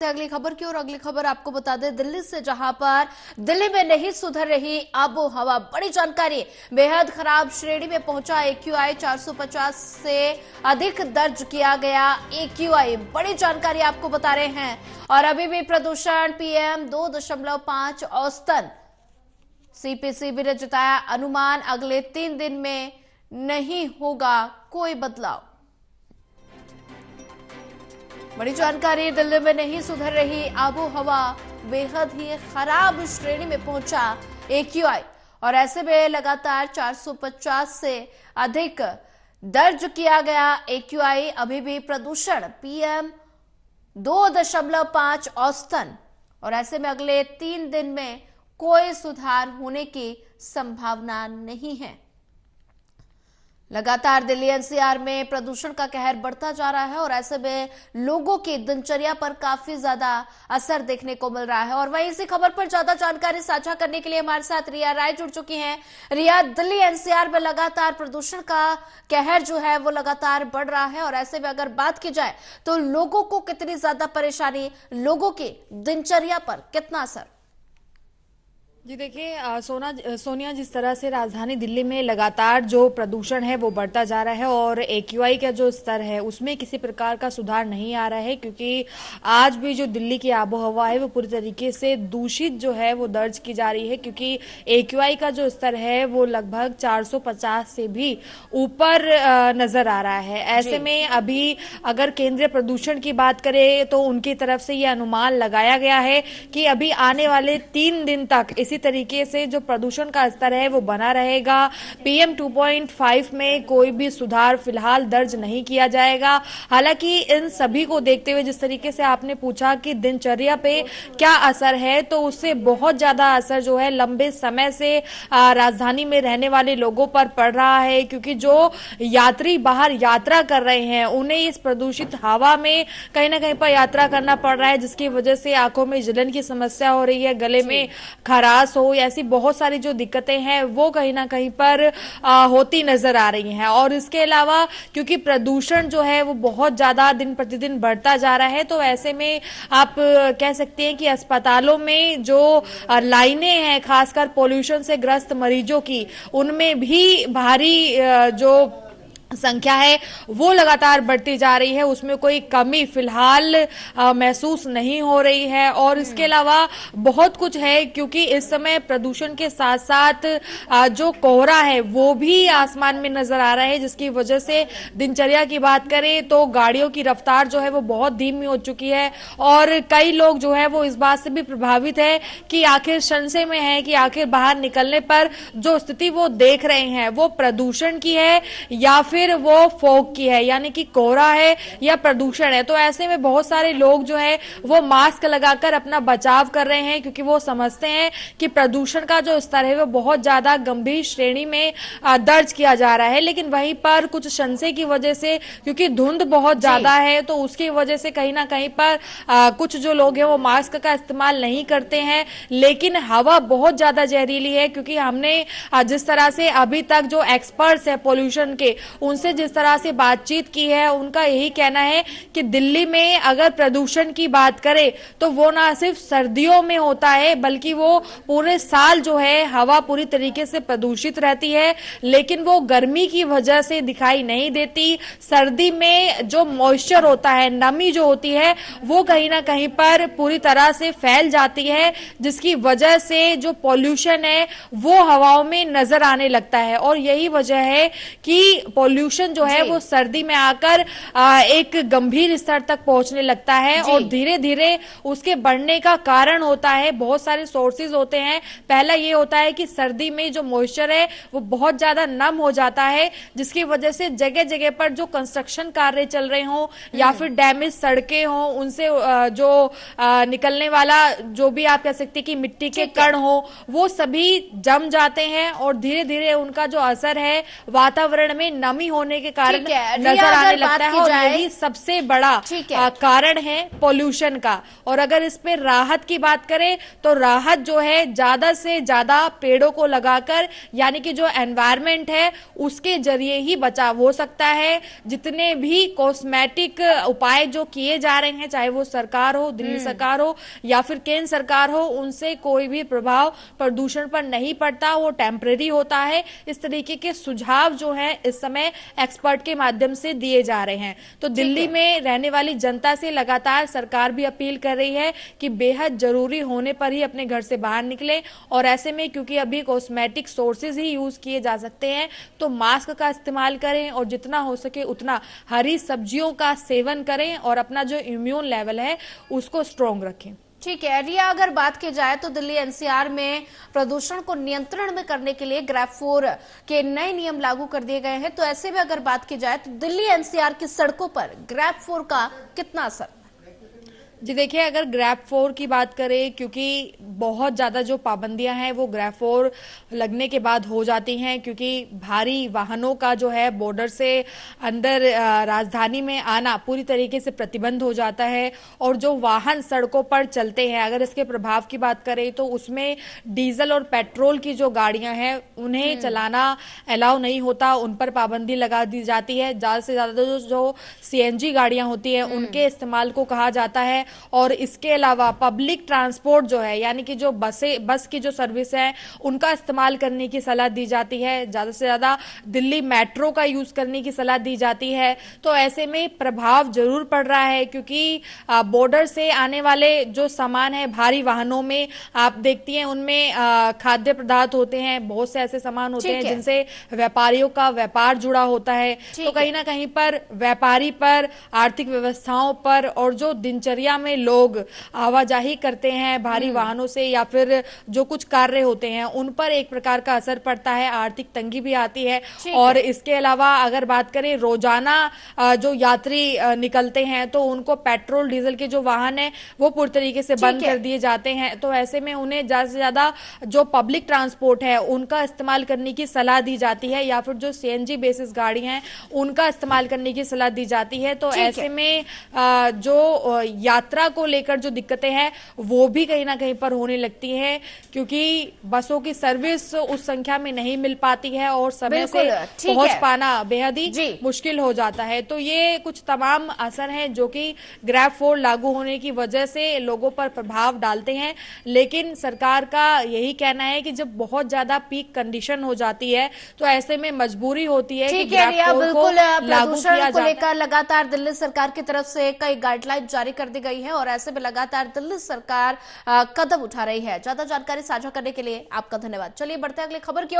अगली खबर की और अगली खबर आपको बता दें दिल्ली से, जहां पर दिल्ली में नहीं सुधर रही आबो हवा। बड़ी जानकारी, बेहद खराब श्रेणी में पहुंचा AQI 450 से अधिक दर्ज किया गया AQI। बड़ी जानकारी आपको बता रहे हैं। और अभी भी प्रदूषण PM 2.5 औसतन। CPCB ने जताया अनुमान अगले 3 दिन में नहीं होगा कोई बदलाव। बड़ी जानकारी, दिल्ली में नहीं सुधर रही आबो हवा, बेहद ही खराब श्रेणी में पहुंचा AQI। और ऐसे में लगातार 450 से अधिक दर्ज किया गया AQI। अभी भी प्रदूषण PM 2.5 औसतन। और ऐसे में अगले 3 दिन में कोई सुधार होने की संभावना नहीं है। लगातार दिल्ली NCR में प्रदूषण का कहर बढ़ता जा रहा है और ऐसे में लोगों की दिनचर्या पर काफी ज्यादा असर देखने को मिल रहा है। और वहीं इसी खबर पर ज्यादा जानकारी साझा करने के लिए हमारे साथ रिया राय जुड़ चुकी हैं। रिया, दिल्ली NCR में लगातार प्रदूषण का कहर जो है वो लगातार बढ़ रहा है और ऐसे में अगर बात की जाए तो लोगों को कितनी ज्यादा परेशानी, लोगों की दिनचर्या पर कितना असर? जी देखिए सोनिया, जिस तरह से राजधानी दिल्ली में लगातार जो प्रदूषण है वो बढ़ता जा रहा है और AQI का जो स्तर है उसमें किसी प्रकार का सुधार नहीं आ रहा है, क्योंकि आज भी जो दिल्ली की आबोहवा है वो पूरी तरीके से दूषित जो है वो दर्ज की जा रही है, क्योंकि AQI का जो स्तर है वो लगभग 450 से भी ऊपर नजर आ रहा है। ऐसे में अभी अगर केंद्रीय प्रदूषण की बात करें तो उनकी तरफ से ये अनुमान लगाया गया है कि अभी आने वाले 3 दिन तक इसी तरीके से जो प्रदूषण का स्तर है वो बना रहेगा। PM 2.5 में कोई भी सुधार फिलहाल दर्ज नहीं किया जाएगा। हालांकि इन सभी को देखते हुए, जिस तरीके से आपने पूछा कि दिनचर्या पे क्या असर है, तो उससे बहुत ज्यादा असर जो है लंबे समय से राजधानी में रहने वाले लोगों पर पड़ रहा है, क्योंकि जो यात्री बाहर यात्रा कर रहे हैं उन्हें इस प्रदूषित हवा में कहीं ना कहीं पर यात्रा करना पड़ रहा है, जिसकी वजह से आंखों में जलन की समस्या हो रही है, गले में खराश हो, ऐसी बहुत सारी जो दिक्कतें हैं वो कहीं ना कहीं पर होती नजर आ रही हैं। और इसके अलावा क्योंकि प्रदूषण जो है वो बहुत ज्यादा दिन प्रतिदिन बढ़ता जा रहा है, तो ऐसे में आप कह सकते हैं कि अस्पतालों में जो लाइनें हैं खासकर पोल्यूशन से ग्रस्त मरीजों की, उनमें भी भारी जो संख्या है वो लगातार बढ़ती जा रही है, उसमें कोई कमी फिलहाल महसूस नहीं हो रही है। और इसके अलावा बहुत कुछ है, क्योंकि इस समय प्रदूषण के साथ साथ जो कोहरा है वो भी आसमान में नजर आ रहा है, जिसकी वजह से दिनचर्या की बात करें तो गाड़ियों की रफ्तार जो है वो बहुत धीमी हो चुकी है। और कई लोग जो है वो इस बात से भी प्रभावित है कि आखिर संशय में है कि आखिर बाहर निकलने पर जो स्थिति वो देख रहे हैं वो प्रदूषण की है या फिर वो फॉग की है, यानी कि कोहरा है या प्रदूषण है। तो ऐसे में बहुत सारे लोग जो है वो मास्क लगाकर अपना बचाव कर रहे हैं, क्योंकि वो समझते हैं कि प्रदूषण का जो स्तर है वो बहुत ज्यादा गंभीर श्रेणी में दर्ज किया जा रहा है। लेकिन वहीं पर कुछ संशय की वजह से, क्योंकि धुंध बहुत ज्यादा है, तो उसकी वजह से कहीं ना कहीं पर कुछ जो लोग हैं वो मास्क का इस्तेमाल नहीं करते हैं। लेकिन हवा बहुत ज्यादा जहरीली है, क्योंकि हमने जिस तरह से अभी तक जो एक्सपर्ट्स है पोल्यूशन के, उनसे जिस तरह से बातचीत की है, उनका यही कहना है कि दिल्ली में अगर प्रदूषण की बात करें तो वो ना सिर्फ सर्दियों में होता है, बल्कि वो पूरे साल जो है हवा पूरी तरीके से प्रदूषित रहती है, लेकिन वो गर्मी की वजह से दिखाई नहीं देती। सर्दी में जो मॉइस्चर होता है, नमी जो होती है, वो कहीं ना कहीं पर पूरी तरह से फैल जाती है, जिसकी वजह से जो पॉल्यूशन है वो हवाओं में नजर आने लगता है। और यही वजह है कि पॉल्यूशन जो है वो सर्दी में आकर एक गंभीर स्तर तक पहुंचने लगता है और धीरे धीरे उसके बढ़ने का कारण होता है, बहुत सारे सोर्सेज होते हैं। पहला ये होता है कि सर्दी में जो मॉइस्चर है वो बहुत ज्यादा नम हो जाता है, जिसकी वजह से जगह जगह पर जो कंस्ट्रक्शन कार्य चल रहे हों या फिर डैमेज सड़कें हों, उनसे जो निकलने वाला जो भी आप कह सकते हैं कि मिट्टी के कण हो, वो सभी जम जाते हैं और धीरे धीरे उनका जो असर है वातावरण में नमी कमी होने के कारण ठीक है, नजर रिया, आने अगर बात लगता है की और जाए- यही सबसे बड़ा ठीक है। कारण है पोल्यूशन का। और अगर इस पे राहत की बात करें तो राहत जो है ज्यादा से ज्यादा पेड़ों को लगाकर, यानी कि जो एनवायरमेंट है उसके जरिए ही बचाव हो सकता है। जितने भी कॉस्मेटिक उपाय जो किए जा रहे हैं, चाहे वो सरकार हो, दिल्ली सरकार हो या फिर केंद्र सरकार हो, उनसे कोई भी प्रभाव प्रदूषण पर नहीं पड़ता, वो टेम्परेरी होता है। इस तरीके के सुझाव जो हैं इस समय एक्सपर्ट के माध्यम से दिए जा रहे हैं। तो दिल्ली में रहने वाली जनता से लगातार सरकार भी अपील कर रही है कि बेहद जरूरी होने पर ही अपने घर से बाहर निकलें, और ऐसे में क्योंकि अभी कॉस्मेटिक सोर्सेज ही यूज किए जा सकते हैं तो मास्क का इस्तेमाल करें और जितना हो सके उतना हरी सब्जियों का सेवन करें और अपना जो इम्यून लेवल है उसको स्ट्रॉन्ग रखें। ठीक है रिया, अगर बात की जाए तो दिल्ली एनसीआर में प्रदूषण को नियंत्रण में करने के लिए ग्रैब 4 के नए नियम लागू कर दिए गए हैं। तो ऐसे में अगर बात की जाए तो दिल्ली एनसीआर की सड़कों पर ग्रैब 4 का कितना असर? जी देखिए, अगर ग्रैब 4 की बात करें, क्योंकि बहुत ज्यादा जो पाबंदियां हैं वो ग्रैब 4 लगने के बाद हो जाती हैं, क्योंकि भारी वाहनों का जो है बॉर्डर से अंदर राजधानी में आना पूरी तरीके से प्रतिबंध हो जाता है। और जो वाहन सड़कों पर चलते हैं, अगर इसके प्रभाव की बात करें तो उसमें डीजल और पेट्रोल की जो गाड़ियां हैं उन्हें चलाना अलाउ नहीं होता, उन पर पाबंदी लगा दी जाती है। ज्यादा से ज्यादा जो सीएनजी गाड़ियां होती है उनके इस्तेमाल को कहा जाता है। और इसके अलावा पब्लिक ट्रांसपोर्ट जो है, यानी कि जो बस की जो सर्विस है उनका इस्तेमाल करने की सलाह दी जाती है। ज्यादा से ज्यादा दिल्ली मेट्रो का यूज करने की सलाह दी जाती है। तो ऐसे में प्रभाव जरूर पड़ रहा है, क्योंकि बॉर्डर से आने वाले जो सामान है भारी वाहनों में आप देखती हैं उनमें खाद्य पदार्थ होते हैं, बहुत से ऐसे सामान होते हैं जिनसे व्यापारियों का व्यापार जुड़ा होता है। तो कहीं ना कहीं पर व्यापारी पर, आर्थिक व्यवस्थाओं पर और जो दिनचर्या में लोग आवाजाही करते हैं भारी वाहनों से या फिर जो कुछ कार्य होते हैं उन पर एक प्रकार का असर पड़ता है, आर्थिक तंगी भी आती है। और इसके अलावा अगर बात करें रोजाना जो यात्री निकलते हैं तो उनको पेट्रोल डीजल के जो वाहन है वो पूरी तरीके से बंद कर दिए जाते हैं। तो ऐसे में उन्हें ज्यादा से ज्यादा जो पब्लिक ट्रांसपोर्ट है उनका इस्तेमाल करने की सलाह दी जाती है, या फिर जो सीएनजी बेसिस गाड़ी हैं उनका इस्तेमाल करने की सलाह दी जाती है। तो ऐसे में जो यात्रा को लेकर जो दिक्कतें हैं वो भी कहीं ना कहीं पर होने लगती है, क्योंकि बसों की सर्विस उस संख्या में नहीं मिल पाती है और समय से पहुंच पाना बेहद ही मुश्किल हो जाता है। तो ये कुछ तमाम असर हैं जो कि ग्रैब 4 लागू होने की वजह से लोगों पर प्रभाव डालते हैं। लेकिन सरकार का यही कहना है कि जब बहुत ज्यादा पीक कंडीशन हो जाती है तो ऐसे में मजबूरी होती है कि ग्रैब 4 को लागू किया जाए। लेकर लगातार दिल्ली सरकार की तरफ से कई गाइडलाइन जारी कर दी गई है और ऐसे में लगातार दिल्ली सरकार कदम उठा रही है। ज्यादा जानकारी साझा करने के लिए आपका धन्यवाद। चलिए बढ़ते हैं अगली खबर की ओर।